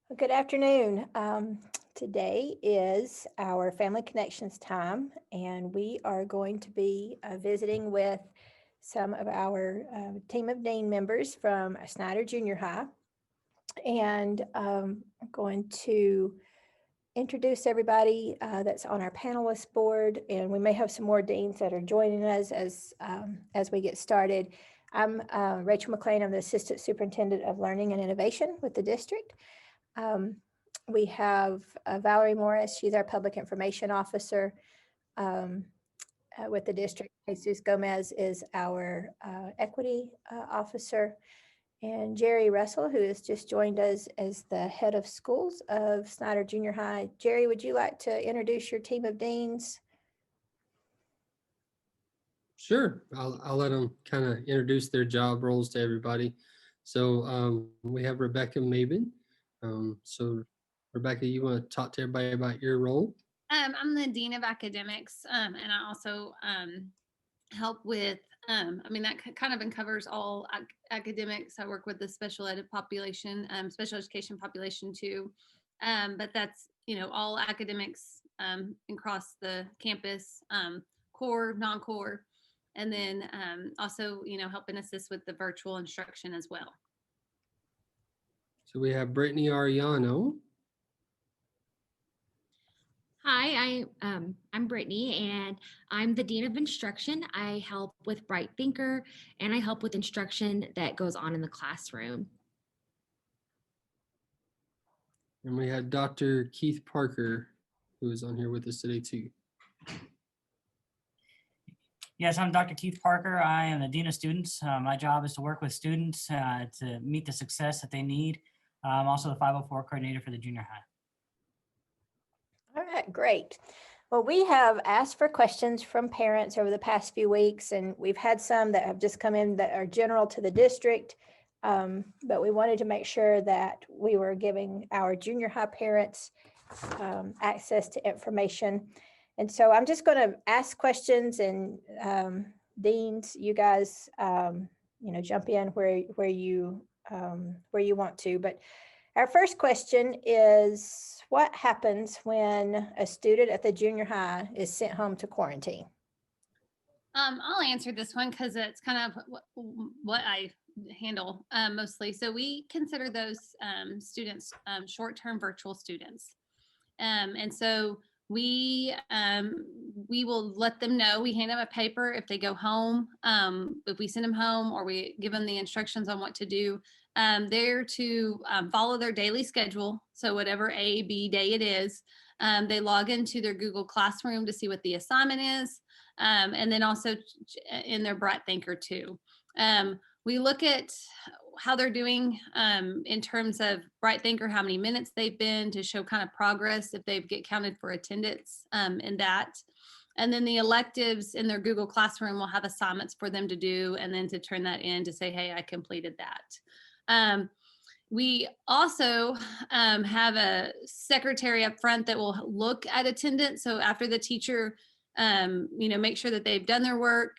Well, good afternoon. Today is our Family Connections time, and we are going to be visiting with some of our Team of Dean members from Snyder Junior High. And I'm going to introduce everybody that's on our panelist board, and we may have some more deans that are joining us as we get started. I'm Rachel McLean. I'm the Assistant Superintendent of Learning and Innovation with the district. We have Valerie Morris. She's our Public Information Officer with the district. Jesus Gomez is our Equity Officer. And Jerry Russell, who has just joined us as the Head of Schools of Snyder Junior High. Jerry, would you like to introduce your team of deans? Sure, I'll let them kind of introduce their job roles to everybody. So we have Rebecca Mabin. So Rebecca, you want to talk to everybody about your role? I'm the Dean of Academics, and I also help with, that kind of covers all academics. I work with the special ed population, special education population too. But that's, all academics across the campus, core, non-core, and then also, help and assist with the virtual instruction as well. So we have Brittany Ariano. Hi, I'm Brittany, and I'm the Dean of Instruction. I help with Bright Thinker, and I help with instruction that goes on in the classroom. And we had Dr. Keith Parker, who is on here with us today too. Yes, I'm Dr. Keith Parker. I am the Dean of Students. My job is to work with students to meet the success that they need. I'm also the 504 coordinator for the junior high. All right, great. Well, we have asked for questions from parents over the past few weeks, and we've had some that have just come in that are general to the district, but we wanted to make sure that we were giving our junior high parents access to information. And so I'm just going to ask questions, and deans, you guys, jump in where you want to. But our first question is, what happens when a student at the junior high is sent home to quarantine? I'll answer this one because it's kind of what I handle mostly. So we consider those students short-term virtual students. And so we will let them know. We hand them a paper if they go home, if we send them home, or we give them the instructions on what to do. They're to follow their daily schedule. So whatever A, B day it is, they log into their Google Classroom to see what the assignment is. And then also in their Bright Thinker too. We look at how they're doing in terms of Bright Thinker, how many minutes they've been to show kind of progress if they get counted for attendance in that. And then the electives in their Google Classroom will have assignments for them to do, and then to turn that in to say, hey, I completed that. We also have a secretary up front that will look at attendance. So after the teacher, make sure that they've done their work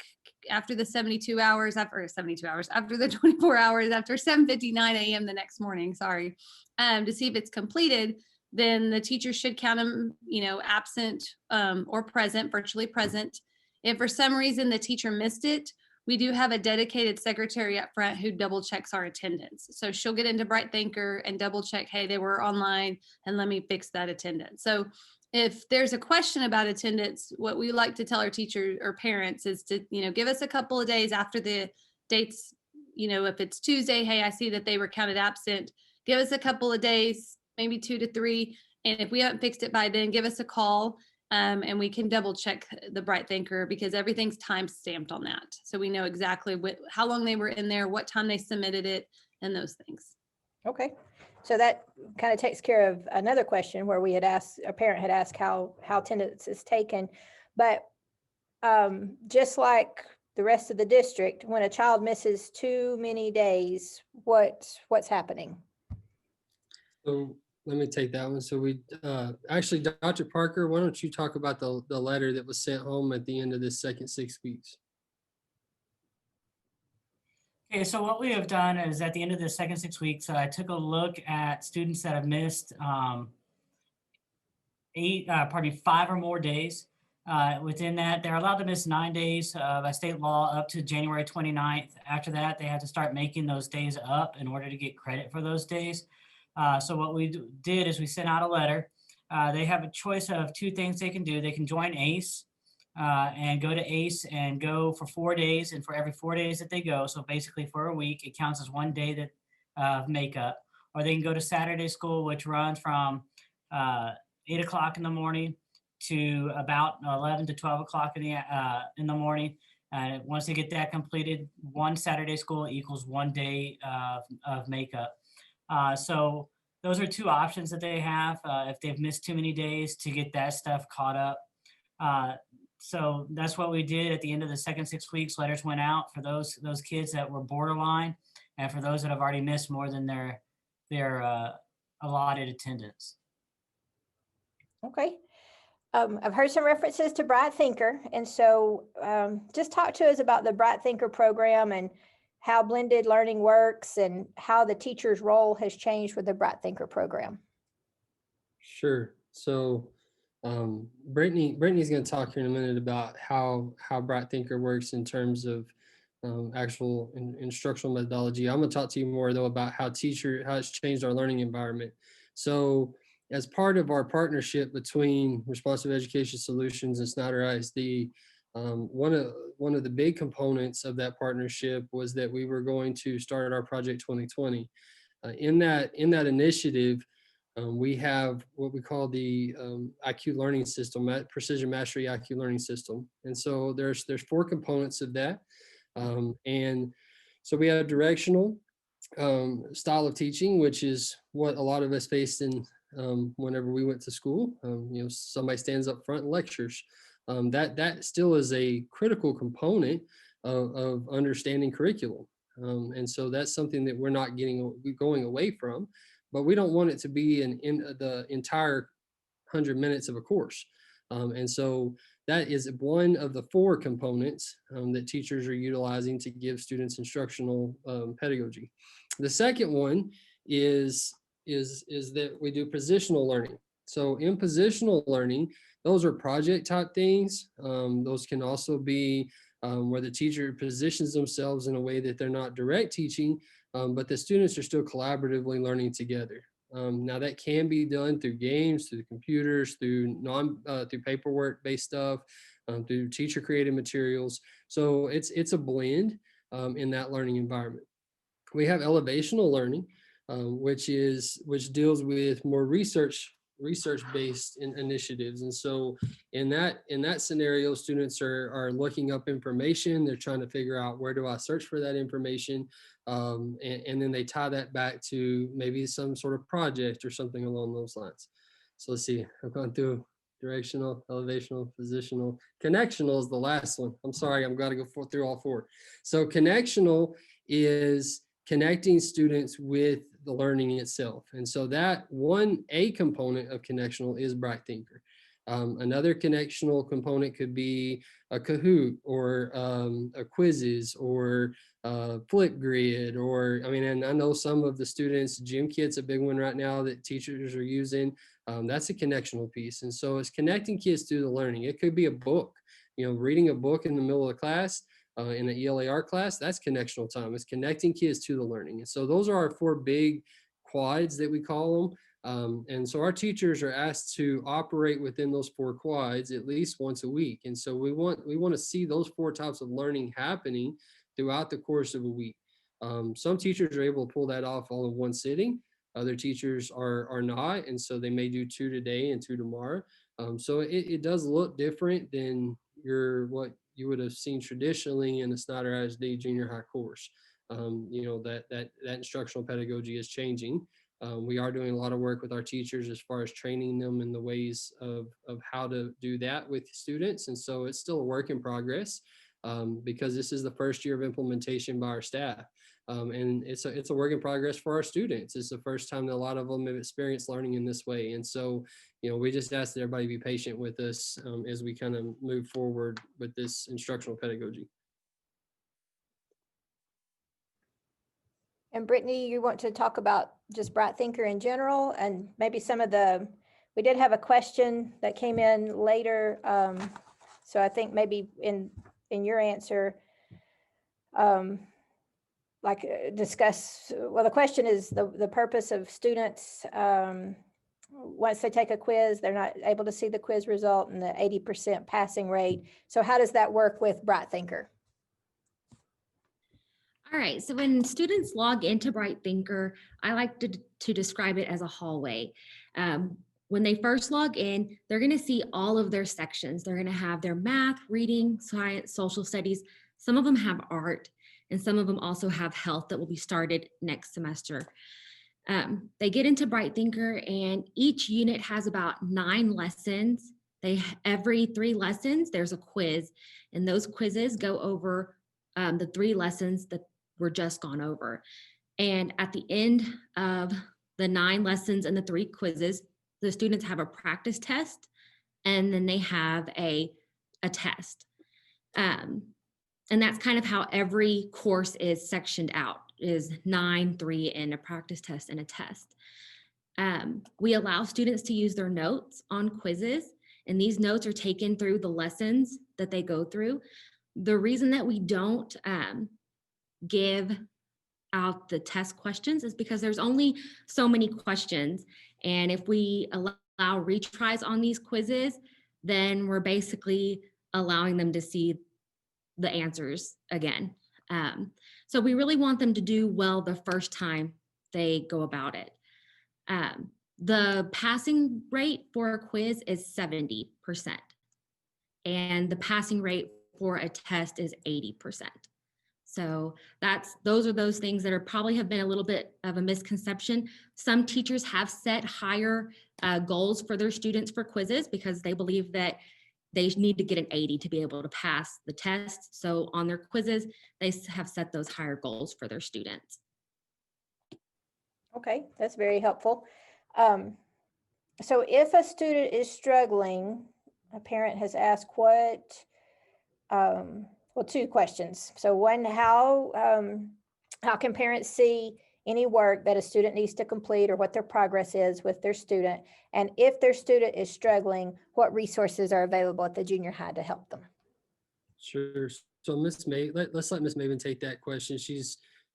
after the 72 hours, after the 24 hours, after 7:59 a.m. the next morning, to see if it's completed, then the teacher should count them, absent or present, virtually present. If for some reason the teacher missed it, we do have a dedicated secretary up front who double checks our attendance. So she'll get into Bright Thinker and double check, hey, they were online, and let me fix that attendance. So if there's a question about attendance, what we like to tell our teachers or parents is to, give us a couple of days after the dates, if it's Tuesday, hey, I see that they were counted absent, give us a couple of days, maybe 2 to 3. And if we haven't fixed it by then, give us a call. And we can double check the Bright Thinker because everything's time stamped on that. So we know exactly how long they were in there, what time they submitted it, and those things. Okay. So that kind of takes care of another question where a parent had asked how attendance is taken. But just like the rest of the district, when a child misses too many days, what's happening? So let me take that one. So we actually, Dr. Parker, why don't you talk about the letter that was sent home at the end of this second 6 weeks? Okay, so what we have done is at the end of the second 6 weeks, I took a look at students that have missed 5 or more days. Within that, they're allowed to miss 9 days by state law up to January 29th. After that, they have to start making those days up in order to get credit for those days. So what we did is we sent out a letter. They have a choice of 2 things they can do. They can join ACE and go to ACE and go for 4 days. And for every 4 days that they go, so basically for a week, it counts as 1 day that makeup. Or they can go to Saturday school, which runs from 8 o'clock in the morning to about 11 to 12 o'clock in the morning. Once they get that completed, 1 Saturday school equals 1 day of makeup. So those are 2 options that they have if they've missed too many days to get that stuff caught up. So that's what we did at the end of the second 6 weeks. Letters went out for those kids that were borderline, and for those that have already missed more than their allotted attendance. Okay. I've heard some references to Bright Thinker. And so just talk to us about the Bright Thinker program and how blended learning works and how the teacher's role has changed with the Bright Thinker program. Sure. So Brittany's going to talk here in a minute about how Bright Thinker works in terms of actual instructional methodology. I'm going to talk to you more though about how it's changed our learning environment. So as part of our partnership between Responsive Education Solutions and Snyder ISD, one of the big components of that partnership was that we were going to start our Project 2020. In that initiative, we have what we call the IQ learning system, Precision Mastery IQ learning system. And so there's 4 components of that. And so we have directional style of teaching, which is what a lot of us faced in whenever we went to school. Somebody stands up front and lectures. That still is a critical component of understanding curriculum. And so that's something that we're not going away from, but we don't want it to be in the entire 100 minutes of a course. And so that is one of the 4 components that teachers are utilizing to give students instructional pedagogy. The second one is that we do positional learning. So in positional learning, those are project type things. Those can also be where the teacher positions themselves in a way that they're not direct teaching, but the students are still collaboratively learning together. Now that can be done through games, through computers, through paperwork based stuff, through teacher created materials. So it's a blend in that learning environment. We have elevational learning, which deals with more research-based initiatives. And so in that scenario, students are looking up information. They're trying to figure out, where do I search for that information? And then they tie that back to maybe some sort of project or something along those lines. So let's see, I've gone through directional, elevational, positional. Connectional is the last one. I'm sorry, I've got to go through all 4. So connectional is connecting students with the learning itself. And so that a component of connectional is Bright Thinker. Another connectional component could be a Kahoot or a quizzes or Flipgrid, and I know some of the students, GymKit's a big one right now that teachers are using. That's a connectional piece. And so it's connecting kids through the learning. It could be a book, reading a book in the middle of the class. In an ELA art class, that's connectional time. It's connecting kids to the learning. And so those are our 4 big quads that we call them. And so our teachers are asked to operate within those 4 quads at least once a week. And so we want to see those 4 types of learning happening throughout the course of a week. Some teachers are able to pull that off all in one sitting. Other teachers are not. And so they may do 2 today and 2 tomorrow. So it does look different than what you would have seen traditionally in the Snyder ISD junior high course. That instructional pedagogy is changing. We are doing a lot of work with our teachers as far as training them in the ways of how to do that with students. And so it's still a work in progress because this is the first year of implementation by our staff. And it's a work in progress for our students. It's the first time that a lot of them have experienced learning in this way. And so, we just ask that everybody be patient with us as we kind of move forward with this instructional pedagogy. And Brittany, you want to talk about just Bright Thinker in general and maybe some of the, we did have a question that came in later. So I think maybe in your answer, discuss, well, the question is the purpose of students, once they take a quiz, they're not able to see the quiz result and the 80% passing rate. So how does that work with Bright Thinker? All right, so when students log into Bright Thinker, I like to describe it as a hallway. When they first log in, they're going to see all of their sections. They're going to have their math, reading, science, social studies. Some of them have art, and some of them also have health that will be started next semester. They get into Bright Thinker, and each unit has about 9 lessons. Every 3 lessons, there's a quiz, and those quizzes go over the 3 lessons that were just gone over. And at the end of the 9 lessons and the 3 quizzes, the students have a practice test, and then they have a test. And that's kind of how every course is sectioned out, is 9, 3, and a practice test and a test. We allow students to use their notes on quizzes, and these notes are taken through the lessons that they go through. The reason that we don't give out the test questions is because there's only so many questions. And if we allow retries on these quizzes, then we're basically allowing them to see the answers again. So we really want them to do well the first time they go about it. The passing rate for a quiz is 70%. And the passing rate for a test is 80%. So those are those things that are probably have been a little bit of a misconception. Some teachers have set higher goals for their students for quizzes because they believe that they need to get an 80 to be able to pass the test. So on their quizzes, they have set those higher goals for their students. Okay, that's very helpful. So if a student is struggling, a parent has asked what, well, 2 questions. So one, how can parents see any work that a student needs to complete or what their progress is with their student? And if their student is struggling, what resources are available at the junior high to help them? Sure. So let's let Miss Maven take that question.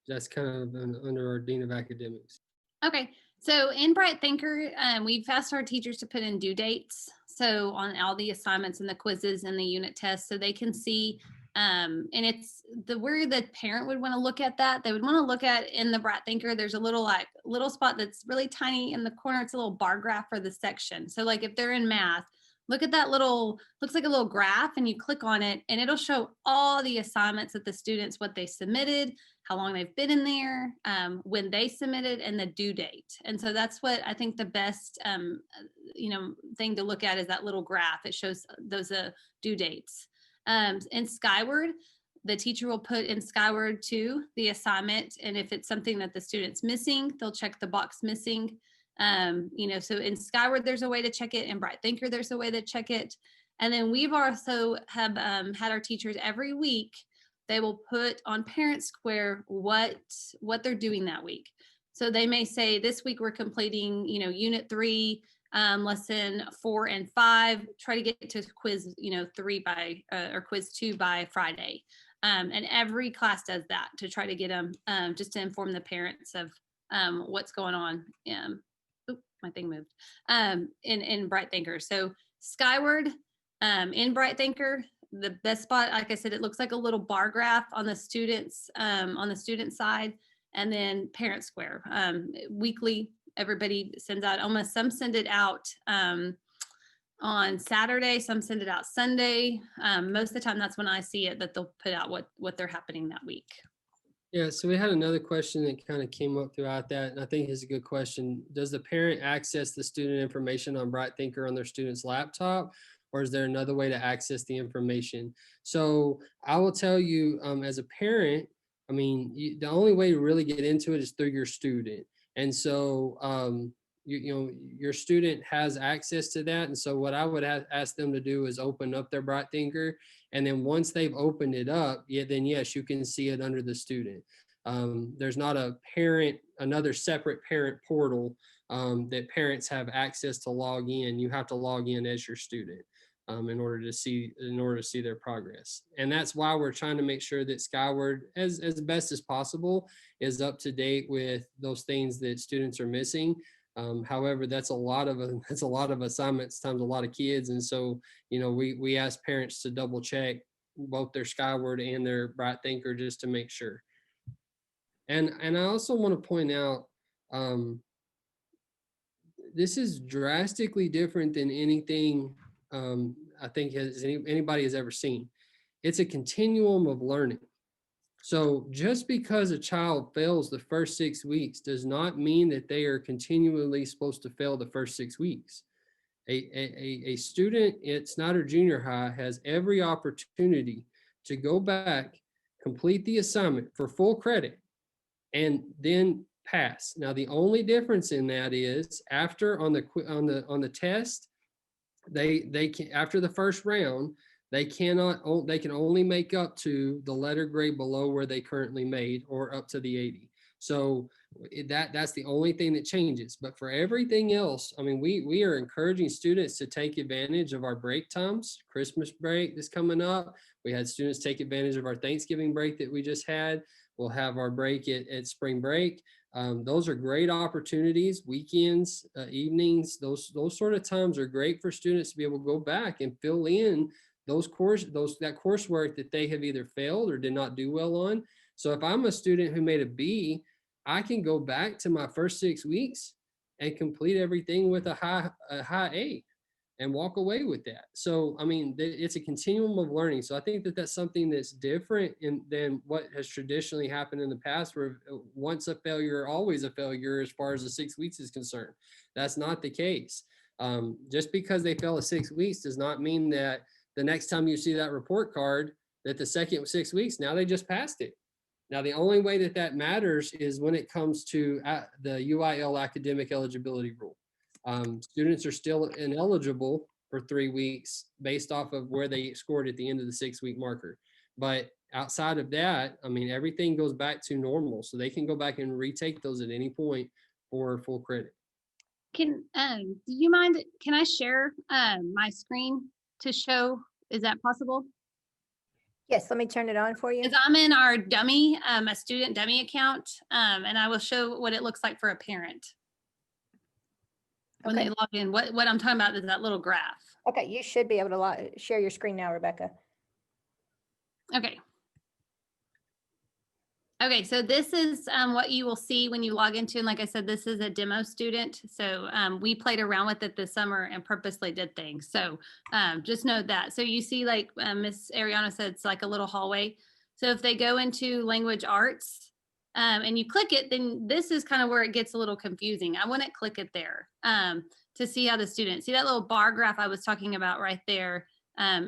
That's kind of under our Dean of Academics. Okay, so in Bright Thinker, we've asked our teachers to put in due dates. So on all the assignments and the quizzes and the unit tests, so they can see, and it's where the parent would want to look at that. They would want to look at in the Bright Thinker, there's a little spot that's really tiny in the corner. It's a little bar graph for the section. So like if they're in math, look at that looks like a little graph, and you click on it and it'll show all the assignments that the students, what they submitted, how long they've been in there, when they submitted, and the due date. And so that's what I think the best, thing to look at is that little graph. It shows those due dates. In Skyward, the teacher will put in Skyward too the assignment, and if it's something that the student's missing, they'll check the box missing. So in Skyward, there's a way to check it. In Bright Thinker, there's a way to check it. And then we've also have had our teachers every week, they will put on Parent Square what they're doing that week. So they may say, this week we're completing, Unit 3, Lesson 4 and 5, try to get to quiz, 3 by, or quiz 2 by Friday. And every class does that to try to get them, just to inform the parents of what's going on. My thing moved, in Bright Thinker. So Skyward, in Bright Thinker, the best spot, like I said, it looks like a little bar graph on the students, on the student side, and then Parent Square. Weekly, everybody sends out, almost some send it out on Saturday, some send it out Sunday. Most of the time, that's when I see it, that they'll put out what they're happening that week. Yeah, so we had another question that kind of came up throughout that, and I think it's a good question. Does the parent access the student information on Bright Thinker on their student's laptop, or is there another way to access the information? So I will tell you, as a parent, the only way to really get into it is through your student. And so, your student has access to that. And so what I would ask them to do is open up their Bright Thinker. And then once they've opened it up, then yes, you can see it under the student. There's not another separate parent portal that parents have access to log in. You have to log in as your student in order to see their progress. And that's why we're trying to make sure that Skyward, as best as possible, is up to date with those things that students are missing. However, that's a lot of assignments times a lot of kids, and so we ask parents to double check both their Skyward and their Bright Thinker just to make sure. And I also want to point out, this is drastically different than anything I think anybody has ever seen. It's a continuum of learning. So just because a child fails the first 6 weeks does not mean that they are continually supposed to fail the first 6 weeks. A student at Snyder Junior High has every opportunity to go back, complete the assignment for full credit, and then pass. Now, the only difference in that is after on the test, they can, after the first round, they can only make up to the letter grade below where they currently made, or up to the 80. So that's the only thing that changes. But for everything else, I mean, we are encouraging students to take advantage of our break times. Christmas break is coming up. We had students take advantage of our Thanksgiving break that we just had. We'll have our break at spring break. Those are great opportunities. Weekends, evenings, those sort of times are great for students to be able to go back and fill in that coursework that they have either failed or did not do well on. So if I'm a student who made a B, I can go back to my first 6 weeks and complete everything with a high A and walk away with that. So, I mean, it's a continuum of learning. So I think that that's something that's different than what has traditionally happened in the past, where once a failure, always a failure as far as the 6 weeks is concerned. That's not the case. Just because they fail a 6 weeks does not mean that the next time you see that report card, that the second 6 weeks, now they just passed it. Now, the only way that matters is when it comes to the UIL academic eligibility rule. Students are still ineligible for 3 weeks based off of where they scored at the end of the 6 week marker. But outside of that, I mean, everything goes back to normal. So they can go back and retake those at any point for full credit. Do you mind, can I share my screen to show? Is that possible? Yes, let me turn it on for you. Because I'm in our dummy, a student dummy account, and I will show what it looks like for a parent when Okay. they log in. What I'm talking about is that little graph. Okay, you should be able to share your screen now, Rebecca. Okay. Okay, so this is what you will see when you log into, and like I said, this is a demo student. So we played around with it this summer and purposely did things. So just note that. So you see, like Miss Ariana said, it's like a little hallway. So if they go into language arts and you click it, then this is kind of where it gets a little confusing. I wouldn't click it there to see how the student, see that little bar graph I was talking about right there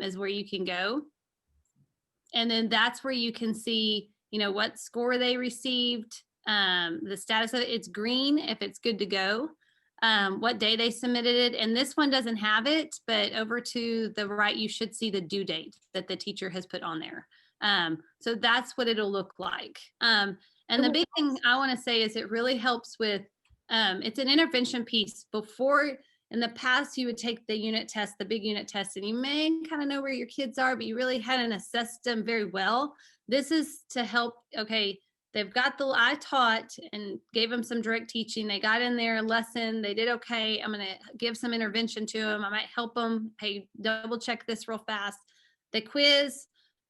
is where you can go. And then that's where you can see, you know, what score they received, the status of it. It's green if it's good to go, what day they submitted it. And this one doesn't have it, but over to the right, you should see the due date that the teacher has put on there. So that's what it'll look like. And the big thing I want to say is it really helps with, it's an intervention piece. Before, in the past, you would take the unit test, the big unit test, and you may kind of know where your kids are, but you really hadn't assessed them very well. This is to help, okay, they've got I taught and gave them some direct teaching. They got in their lesson. They did okay. I'm going to give some intervention to them. I might help them. Hey, double check this real fast. The quiz,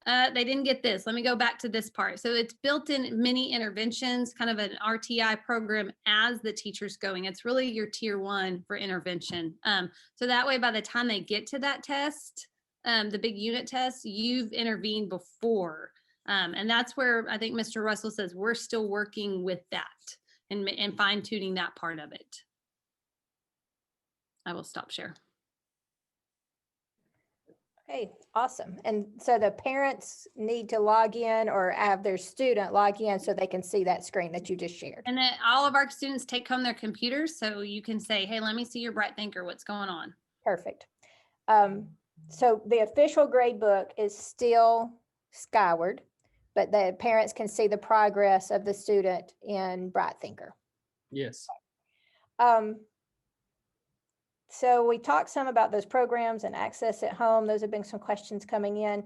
they didn't get this. Let me go back to this part. So it's built in many interventions, kind of an RTI program as the teacher's going. It's really your tier 1 for intervention. So that way, by the time they get to that test, the big unit test, you've intervened before. And that's where I think Mr. Russell says we're still working with that and fine tuning that part of it. I will stop share. Okay, awesome. And so the parents need to log in or have their student log in so they can see that screen that you just shared. And then all of our students take home their computers. So you can say, hey, let me see your Bright Thinker. What's going on? Perfect. So the official grade book is still Skyward. but the parents can see the progress of the student in Bright Thinker. Yes. So we talked some about those programs and access at home. Those have been some questions coming in.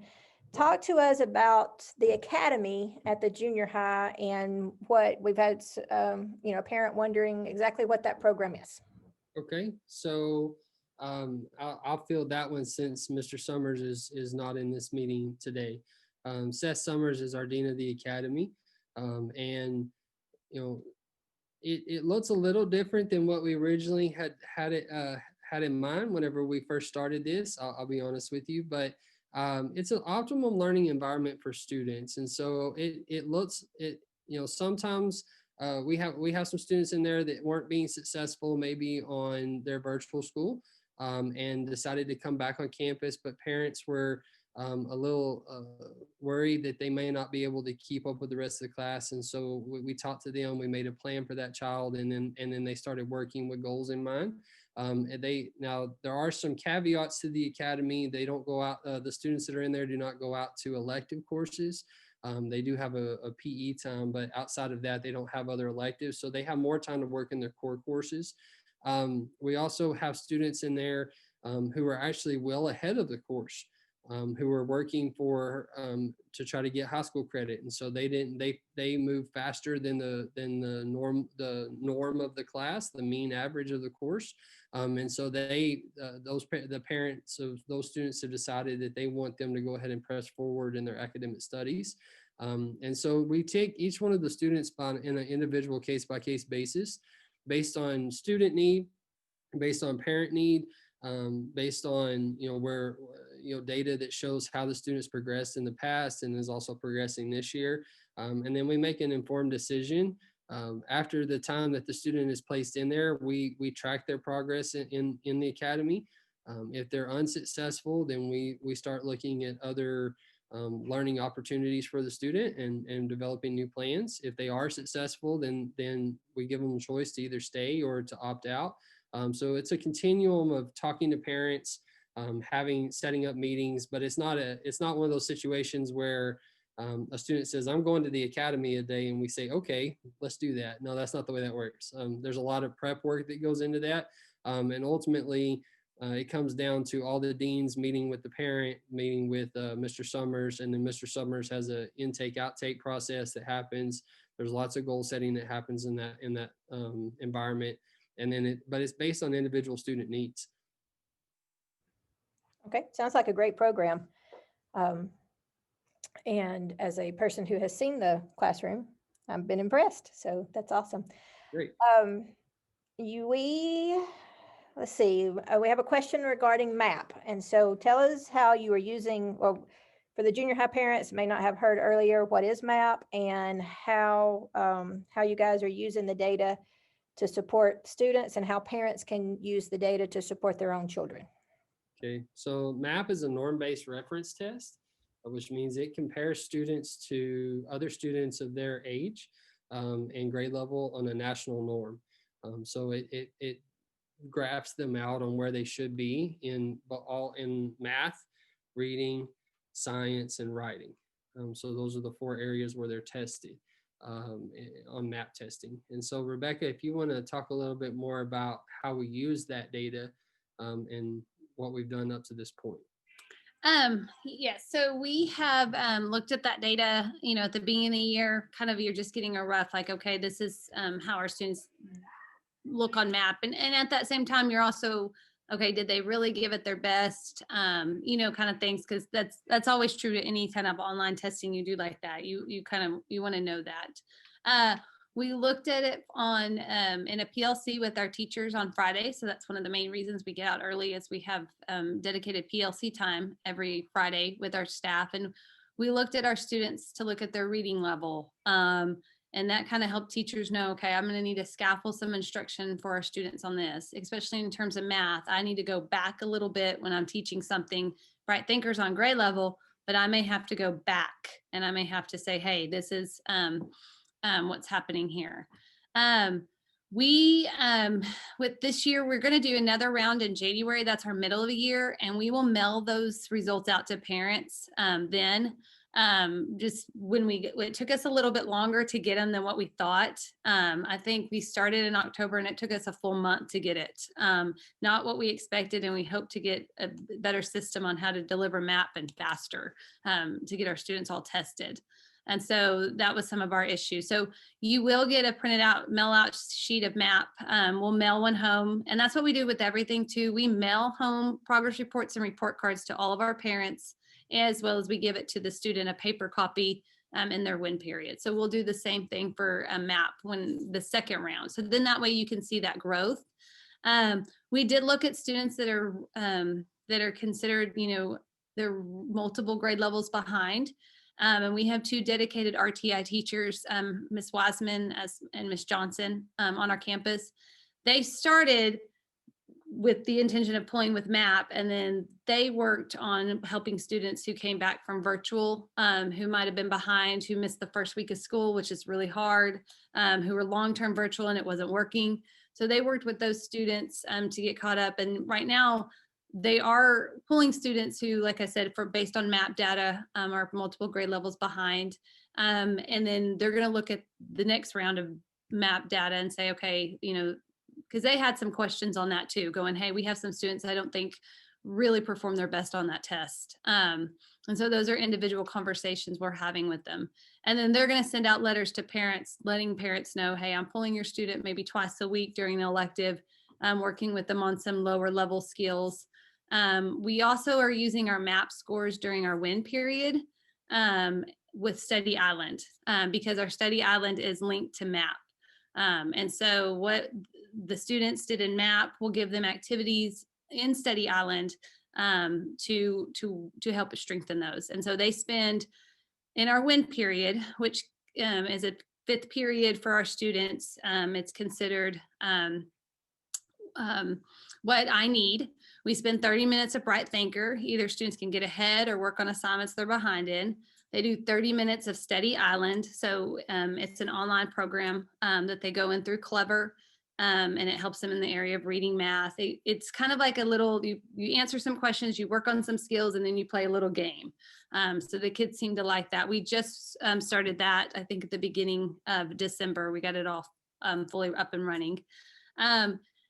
Talk to us about the academy at the junior high and what we've had, a parent wondering exactly what that program is. Okay, so I'll field that one since Mr. Summers is not in this meeting today. Seth Summers is our Dean of the Academy, and it looks a little different than what we originally had in mind whenever we first started this. I'll be honest with you, but it's an optimal learning environment for students, and so sometimes. We have some students in there that weren't being successful maybe on their virtual school and decided to come back on campus, but parents were a little worried that they may not be able to keep up with the rest of the class. And so we talked to them, we made a plan for that child, and then they started working with goals in mind. Now there are some caveats to the academy. They don't go out, the students that are in there do not go out to elective courses. They do have a PE time, but outside of that, they don't have other electives. So they have more time to work in their core courses. We also have students in there who are actually well ahead of the course, who are working to try to get high school credit. And so they move faster than the norm of the class, the mean average of the course. And so the parents of those students have decided that they want them to go ahead and press forward in their academic studies. And so we take each one of the students in an individual case-by-case basis, based on student need, based on parent need, based on where data that shows how the students progressed in the past and is also progressing this year. And then we make an informed decision. After the time that the student is placed in there, we track their progress in the academy. If they're unsuccessful, then we start looking at other learning opportunities for the student and developing new plans. If they are successful, then we give them a choice to either stay or to opt out. So it's a continuum of talking to parents, setting up meetings, but it's not one of those situations where a student says, I'm going to the academy a day, and we say, okay, let's do that. No, that's not the way that works. There's a lot of prep work that goes into that. And ultimately, it comes down to all the deans meeting with the parent, meeting with Mr. Summers, and then Mr. Summers has an intake-outtake process that happens. There's lots of goal setting that happens in that environment. And then but it's based on individual student needs. Okay, sounds like a great program. And as a person who has seen the classroom, I've been impressed. So that's awesome. Great. Let's see, we have a question regarding MAP. And so tell us how you are using, well, for the junior high parents may not have heard earlier, what is MAP and how you guys are using the data to support students and how parents can use the data to support their own children. Okay, so MAP is a norm-based reference test, which means it compares students to other students of their age and grade level on a national norm. So it graphs them out on where they should be in math, reading, science, and writing. So those are the 4 areas where they're tested on MAP testing. And so Rebecca, if you want to talk a little bit more about how we use that data and what we've done up to this point. Yes, so we have looked at that data, at the beginning of the year, kind of you're just getting a rough, like, okay, this is how our students look on MAP. And at that same time, you're also, okay, did they really give it their best? Kind of things, because that's always true to any kind of online testing you do like that. You want to know that. We looked at it on in a PLC with our teachers on Friday. So that's one of the main reasons we get out early is we have dedicated PLC time every Friday with our staff. And we looked at our students to look at their reading level. And that kind of helped teachers know, okay, I'm going to need to scaffold some instruction for our students on this, especially in terms of math. I need to go back a little bit when I'm teaching something. Bright Thinkers on grade level, but I may have to go back and I may have to say, hey, this is what's happening here. With this year, we're going to do another round in January. That's our middle of the year, and we will mail those results out to parents then. just when it took us a little bit longer to get them than what we thought. I think we started in October and it took us a full month to get it. Not what we expected, and we hope to get a better system on how to deliver MAP and faster to get our students all tested. And so that was some of our issues. So you will get a printed out, mail out sheet of MAP. We'll mail one home. And that's what we do with everything too. We mail home progress reports and report cards to all of our parents, as well as we give it to the student, a paper copy in their win period. So we'll do the same thing for a MAP when the second round. So then that way you can see that growth. We did look at students that are considered, they're multiple grade levels behind. And we have 2 dedicated RTI teachers, Ms. Wiseman and Ms. Johnson on our campus. They started with the intention of pulling with MAP, and then they worked on helping students who came back from virtual, who might have been behind, who missed the first week of school, which is really hard, who were long-term virtual and it wasn't working. So they worked with those students to get caught up. And right now, they are pulling students who, like I said, based on MAP data, are multiple grade levels behind. And then they're going to look at the next round of MAP data and say, okay, because they had some questions on that too, going, hey, we have some students I don't think really perform their best on that test. And so those are individual conversations we're having with them. And then they're going to send out letters to parents, letting parents know, hey, I'm pulling your student maybe twice a week during the elective, working with them on some lower level skills. We also are using our MAP scores during our win period with Study Island because our Study Island is linked to MAP. And so what the students did in MAP, we'll give them activities in Study Island to help strengthen those. And so they spend in our win period, which is a 5th period for our students. It's considered what I need. We spend 30 minutes of Bright Thinker. Either students can get ahead or work on assignments they're behind in. They do 30 minutes of Study Island. So it's an online program that they go in through Clever, and it helps them in the area of reading, math. It's kind of like a little, you answer some questions, you work on some skills, and then you play a little game. So the kids seem to like that. We just started that, I think, at the beginning of December. We got it all fully up and running.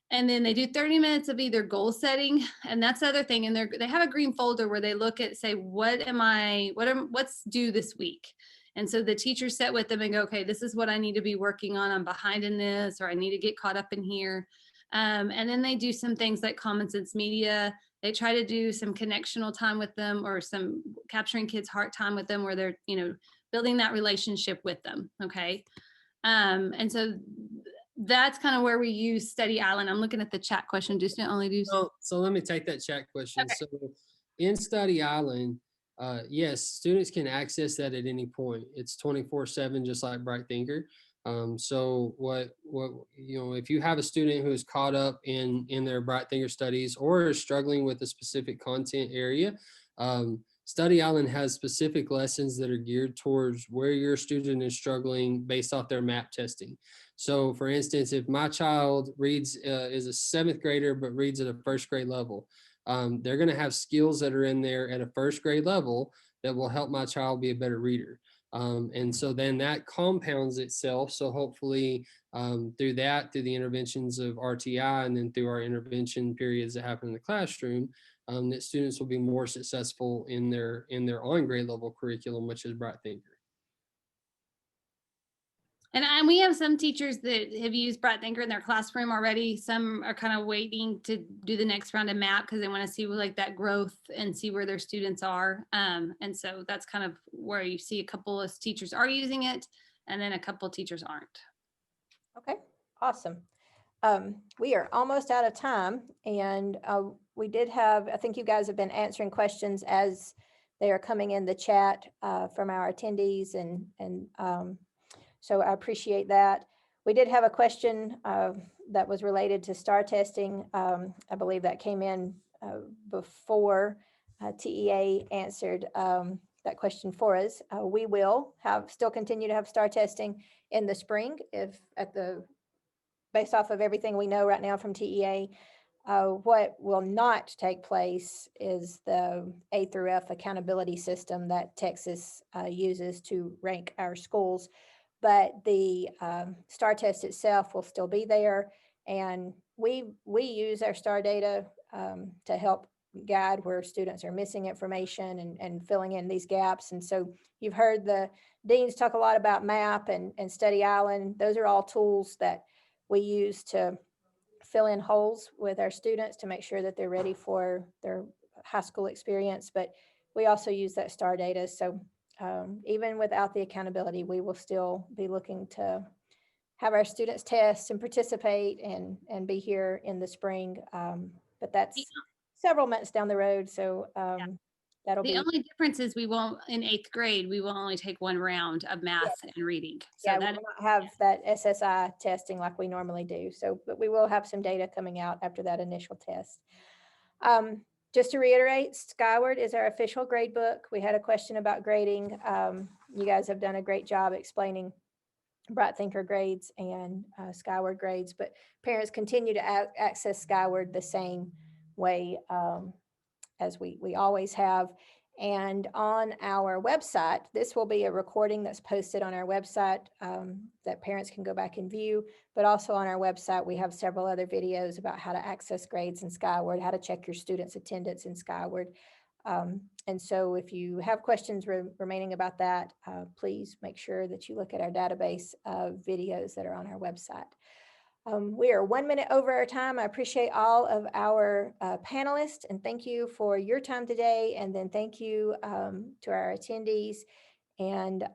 And then they do 30 minutes of either goal setting, and that's the other thing. And they have a green folder where they look at, say, what's due this week? And so the teachers sit with them and go, okay, this is what I need to be working on. I'm behind in this, or I need to get caught up in here. And then they do some things like Common Sense Media. They try to do some connectional time with them, or some capturing kids' heart time with them, where they're, building that relationship with them. Okay. And so that's kind of where we use Study Island. I'm looking at the chat question. So let me take that chat question. Okay. So in Study Island, yes, students can access that at any point. It's 24/7, just like Bright Thinker. So what if you have a student who is caught up in their Bright Thinker studies or is struggling with a specific content area, Study Island has specific lessons that are geared towards where your student is struggling based off their MAP testing. So for instance, if my child is a 7th grader, but reads at a 1st grade level, they're going to have skills that are in there at a 1st grade level that will help my child be a better reader. And so then that compounds itself. So hopefully through the interventions of RTI, and then through our intervention periods that happen in the classroom, that students will be more successful in their on grade level curriculum, which is Bright Thinker. And we have some teachers that have used Bright Thinker in their classroom already. Some are kind of waiting to do the next round of MAP because they want to see like that growth and see where their students are. And so that's kind of where you see a couple of teachers are using it, and then a couple of teachers aren't. Okay, awesome. We are almost out of time, and we did have, I think you guys have been answering questions as they are coming in the chat from our attendees, and so I appreciate that. We did have a question that was related to STAR testing. I believe that came in before TEA answered that question for us. We will still continue to have STAR testing in the spring based off of everything we know right now from TEA. What will not take place is the A through F accountability system that Texas uses to rank our schools. But the STAR test itself will still be there. And we use our STAR data to help guide where students are missing information and filling in these gaps. And so you've heard the deans talk a lot about MAP and Study Island. Those are all tools that we use to fill in holes with our students to make sure that they're ready for their high school experience. But we also use that STAR data. So even without the accountability, we will still be looking to have our students test and participate and be here in the spring. But that's several months down the road. So that'll The be. only difference is we won't, in 8th grade, we will only take one round of math and reading. So Yeah, we that will not have that SSI testing like we normally do. So, but we will have some data coming out after that initial test. Just to reiterate, Skyward is our official grade book. We had a question about grading. You guys have done a great job explaining Bright Thinker grades and Skyward grades, but parents continue to access Skyward the same way as we always have. And on our website, this will be a recording that's posted on our website that parents can go back and view. But also on our website, we have several other videos about how to access grades in Skyward, how to check your students' attendance in Skyward. And so if you have questions remaining about that, please make sure that you look at our database of videos that are on our website. We are 1 minute over our time. I appreciate all of our panelists and thank you for your time today. And then thank you to our attendees. And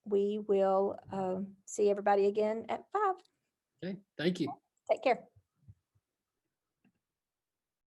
we will see everybody again at 5. Okay, thank you. Take care.